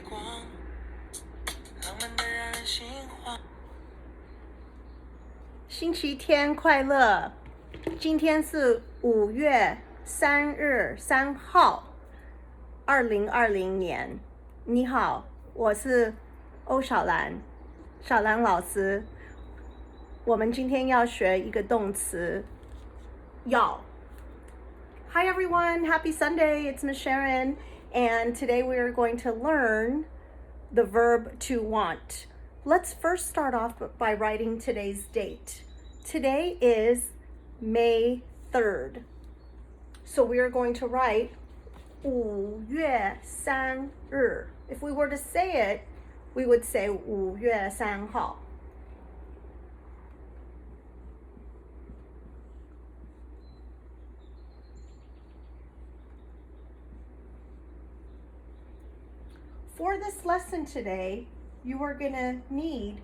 光，浪漫的让人心慌。星期天快乐！今天是5月3号，2020年。你好，我是欧小兰，小兰老师。我们今天要学一个动词，要。Hi everyone, happy Sunday. It's Miss Sharon, and today we are going to learn the verb to want. Let's first start off by writing today's date. Today is May 3rd. So we are going to write 5月3日. If we were to say it, we would say 5月3号. For this lesson today, you are going to need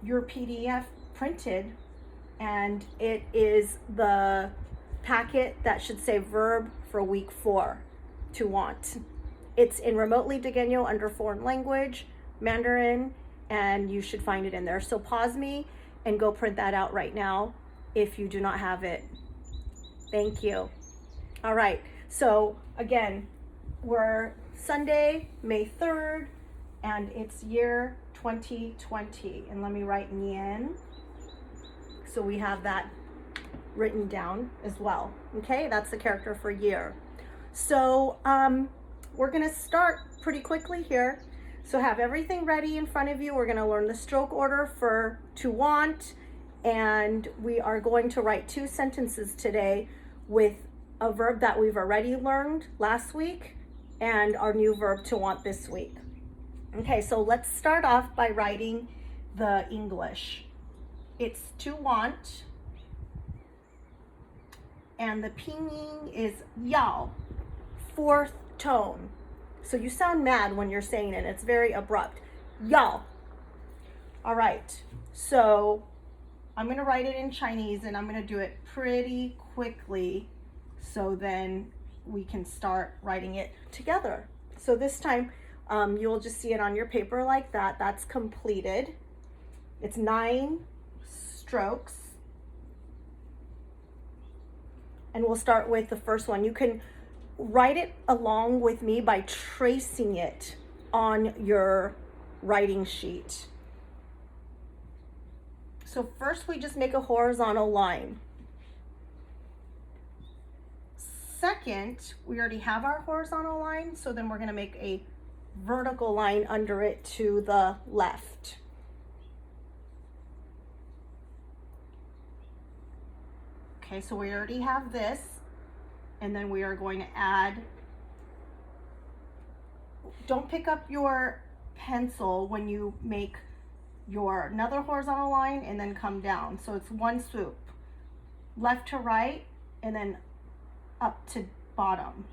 your PDF printed, and it is the packet that should say verb for week 4, to want. It's in remotely Degeno under foreign language, Mandarin, and you should find it in there. So pause me and go print that out right now if you do not have it. Thank you. All right, so again, we're Sunday, May 3rd, and it's year 2020. And let me write Nian, so we have that written down as well. Okay, that's the character for year. So we're gonna start pretty quickly here. So have everything ready in front of you. We're gonna learn the stroke order for to want, and we are going to write 2 sentences today with a verb that we've already learned last week and our new verb to want this week. Okay, so let's start off by writing the English. It's to want, and the pinyin is yao, 4th tone. So you sound mad when you're saying it. It's very abrupt. Yao. All right, so I'm gonna write it in Chinese, and I'm gonna do it pretty quickly, so then we can start writing it together. So this time, you'll just see it on your paper like that. That's completed. It's 9 strokes. And we'll start with the first one. You can write it along with me by tracing it on your writing sheet. So first we just make a horizontal line. Second, we already have our horizontal line, so then we're going to make a vertical line under it to the left. Okay, so we already have this, and then we are going to add, don't pick up your pencil when you make your another horizontal line and then come down. So it's one swoop, left to right, and then up to bottom.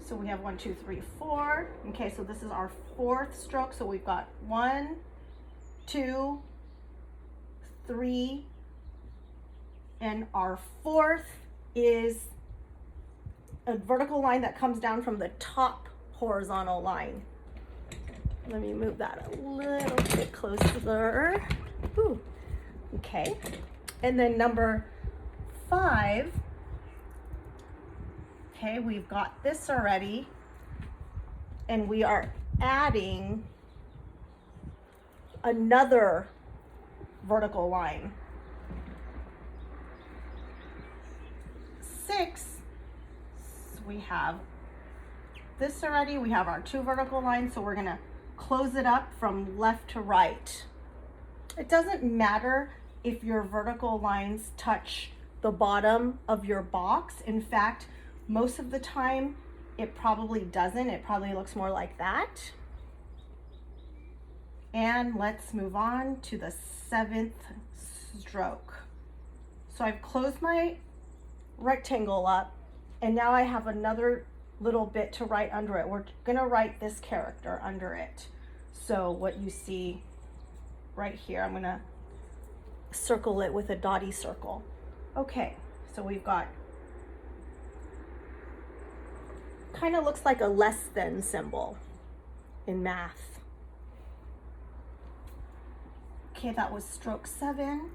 So we have 1, 2, 3, 4. Okay, so this is our 4th stroke. So we've got 1, 2, 3, and our 4th is a vertical line that comes down from the top horizontal line. Let me move that a little bit closer. Ooh. Okay. And then number 5, okay, we've got this already, and we are adding another vertical line. 6, we have this already, we have our 2 vertical lines, so we're gonna close it up from left to right. It doesn't matter if your vertical lines touch the bottom of your box. In fact, most of the time it probably doesn't. It probably looks more like that. And let's move on to the 7th stroke. So I've closed my rectangle up, and now I have another little bit to write under it. We're gonna write this character under it. So what you see right here, I'm gonna circle it with a dotty circle. Okay, so we've got kind of looks like a less than symbol in math. Okay, that was stroke 7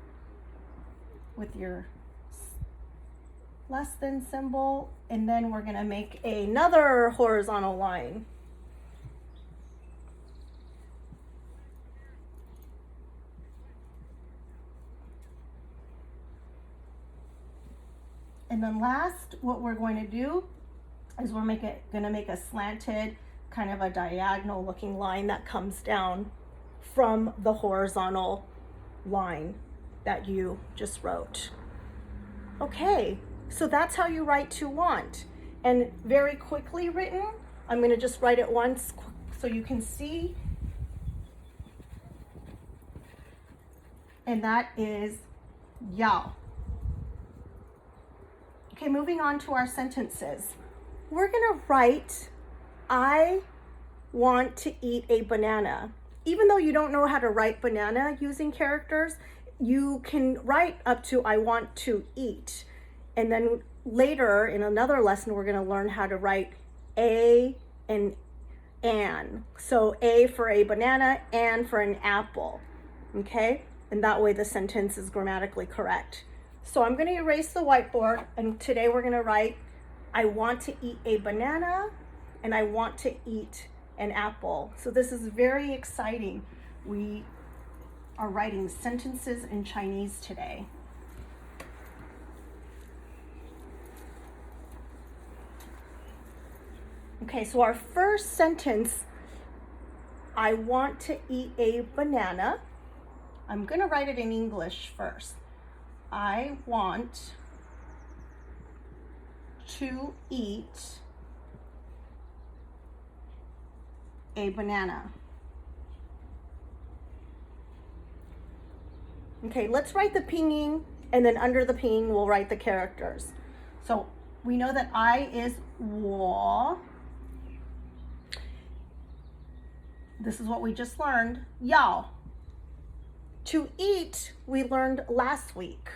with your less than symbol, and then we're going to make another horizontal line. And then last, what we're going to do is we're going to make a slanted, kind of a diagonal looking line that comes down from the horizontal line that you just wrote. Okay, so that's how you write to want. And very quickly written, I'm going to just write it once so you can see. And that is yao. Okay, moving on to our sentences. We're gonna write, I want to eat a banana. Even though you don't know how to write banana using characters, you can write up to I want to eat. And then later in another lesson, we're gonna learn how to write a and an. So a for a banana, and for an apple, okay? And that way the sentence is grammatically correct. So I'm going to erase the whiteboard, and today we're going to write, I want to eat a banana, and I want to eat an apple. So this is very exciting. We are writing sentences in Chinese today. Okay, so our first sentence, I want to eat a banana. I'm going to write it in English first. I want to eat a banana. Okay, let's write the pinyin, and then under the pinyin we'll write the characters. So we know that I is 我. This is what we just learned. 要. To eat, we learned last week.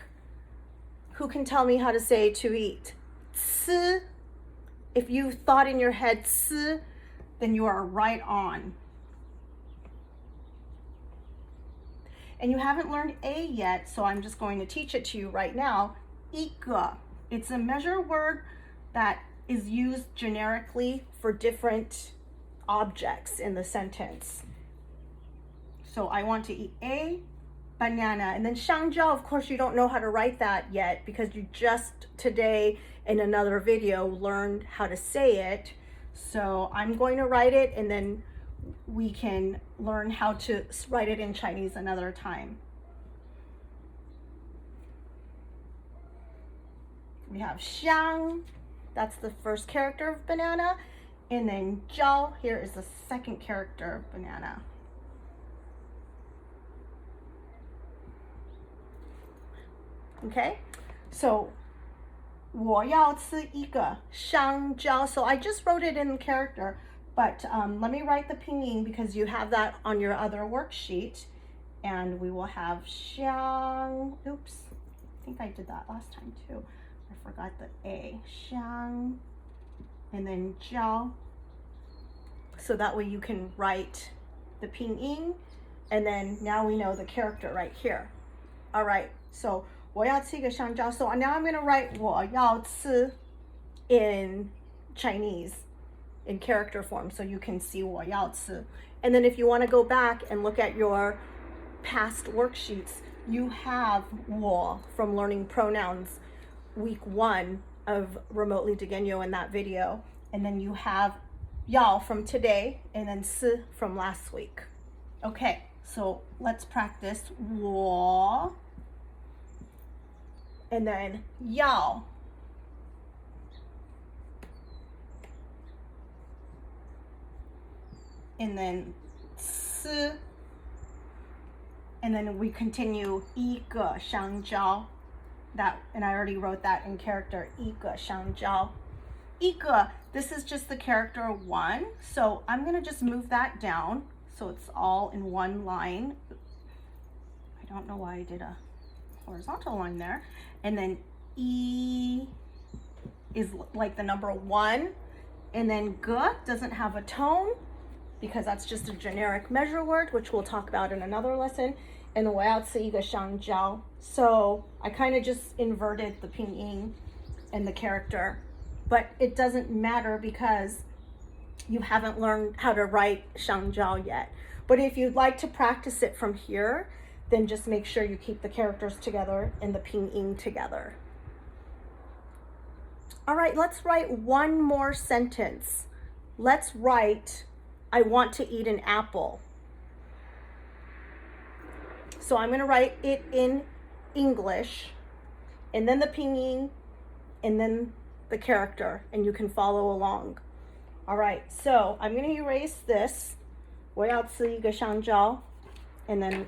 Who can tell me how to say to eat? 吃. If you thought in your head 吃, then you are right on. And you haven't learned a yet, so I'm just going to teach it to you right now. 一个. It's a measure word that is used generically for different objects in the sentence. So I want to eat a banana. And then 香蕉, of course, you don't know how to write that yet because you just today in another video learned how to say it. So I'm going to write it, and then we can learn how to write it in Chinese another time. We have 香, that's the first character of banana. And then 蕉, here is the second character of banana. Okay, so 我要吃一个香蕉. So I just wrote it in character, but let me write the pinyin because you have that on your other worksheet, and we will have 香. Oops, I think I did that last time too. I forgot the a. 香, and then 蕉. So that way you can write the pinyin, and then now we know the character right here. All right, so 我要吃一个香蕉. So now I'm going to write 我要吃 in Chinese in character form so you can see 我要吃. And then if you want to go back and look at your past worksheets, you have 我 from learning pronouns week 1 of Remotely Degenyo in that video. And then you have 要 from today, and then 吃 from last week. Okay, so let's practice 我 and then 要 and then 吃 and then we continue 一个香蕉. That, and I already wrote that in character 一个香蕉. 一个, this is just the character 1, so I'm going to just move that down so it's all in one line. I don't know why I did a horizontal line there. And then E is like the number 1, And then ge doesn't have a tone because that's just a generic measure word, which we'll talk about in another lesson. And 我要吃一个香蕉. So I kind of just inverted the pinyin and the character, but it doesn't matter because you haven't learned how to write 香蕉 yet. But if you'd like to practice it from here, then just make sure you keep the characters together and the pinyin together. All right, let's write one more sentence. Let's write, I want to eat an apple. So I'm gonna write it in English, and then the pinyin, and then the character, and you can follow along. All right, so I'm gonna erase this. 我要吃一个香蕉, and then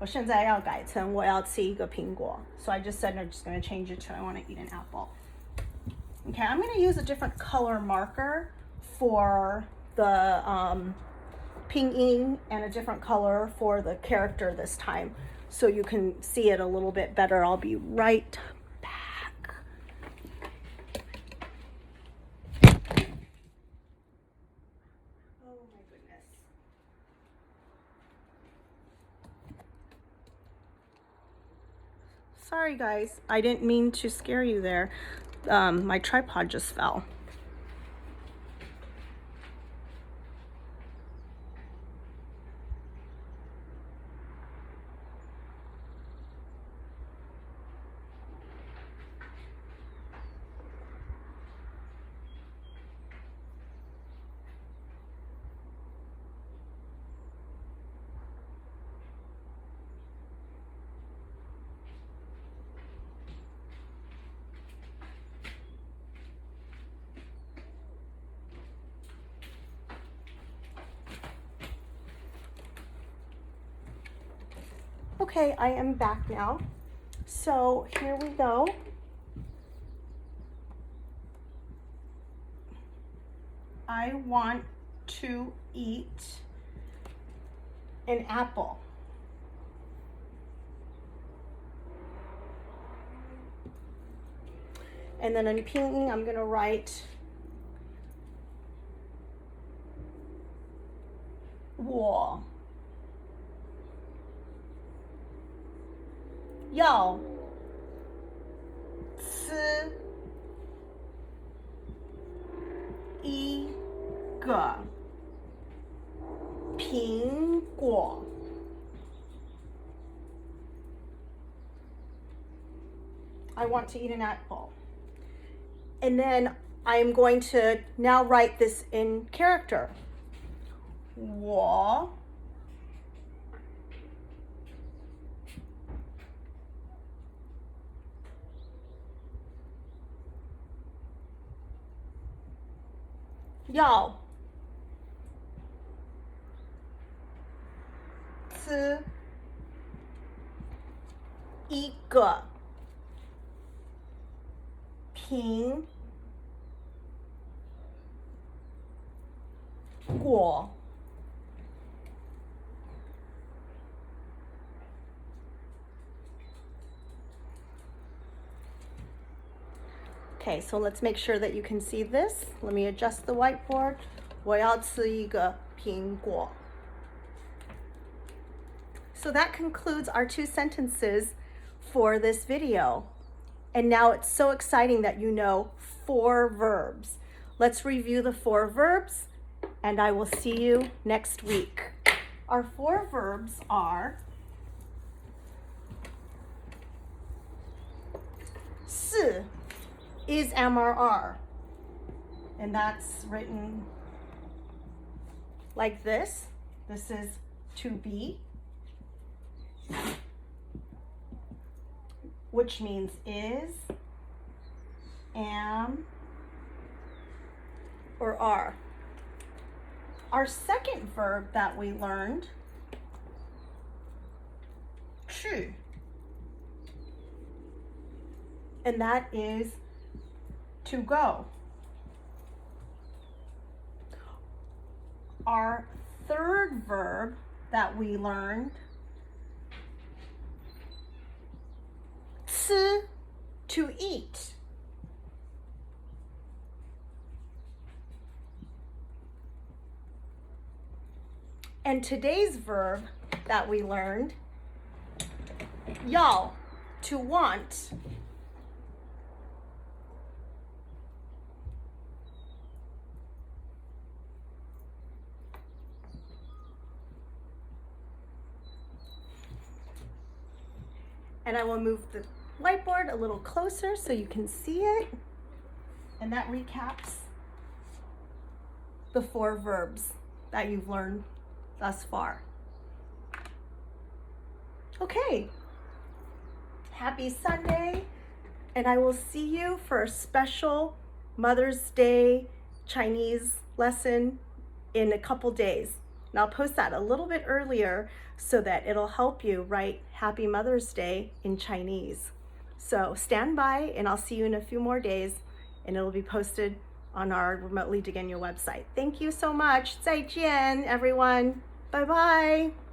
我现在要改成我要吃一个苹果. So I just said I'm just gonna change it to I want to eat an apple. Okay, I'm gonna use a different color marker for the pinyin and a different color for the character this time, so you can see it a little bit better. I'll be right back. Oh my goodness. Sorry guys, I didn't mean to scare you there. My tripod just fell. Okay, I am back now. So here we go. I want to eat an apple. And then in pinyin, I'm gonna write 我要吃一个苹果. I want to eat an apple. And then I'm going to now write this in character. 我要吃一个苹果. Okay, so let's make sure that you can see this. Let me adjust the whiteboard. 我要吃一个苹果. So that concludes our 2 sentences for this video. And now it's so exciting that you know 4 verbs. Let's review the 4 verbs, and I will see you next week. Our 4 verbs are 是 is MRR, and that's written like this. This is to be, which means is, am, or are. Our second verb that we learned, 去, and that is to go. Our third verb that we learned, 吃, to eat. And today's verb that we learned, 要, to want. And I will move the whiteboard a little closer so you can see it. And that recaps the 4 verbs that you've learned thus far. Okay, happy Sunday, and I will see you for a special Mother's Day Chinese lesson in a couple days. And I'll post that a little bit earlier so that it'll help you write Happy Mother's Day in Chinese. So stand by, and I'll see you in a few more days, and it'll be posted on our Remotely Diganya website. Thank you so much. 再见, everyone. Bye-bye.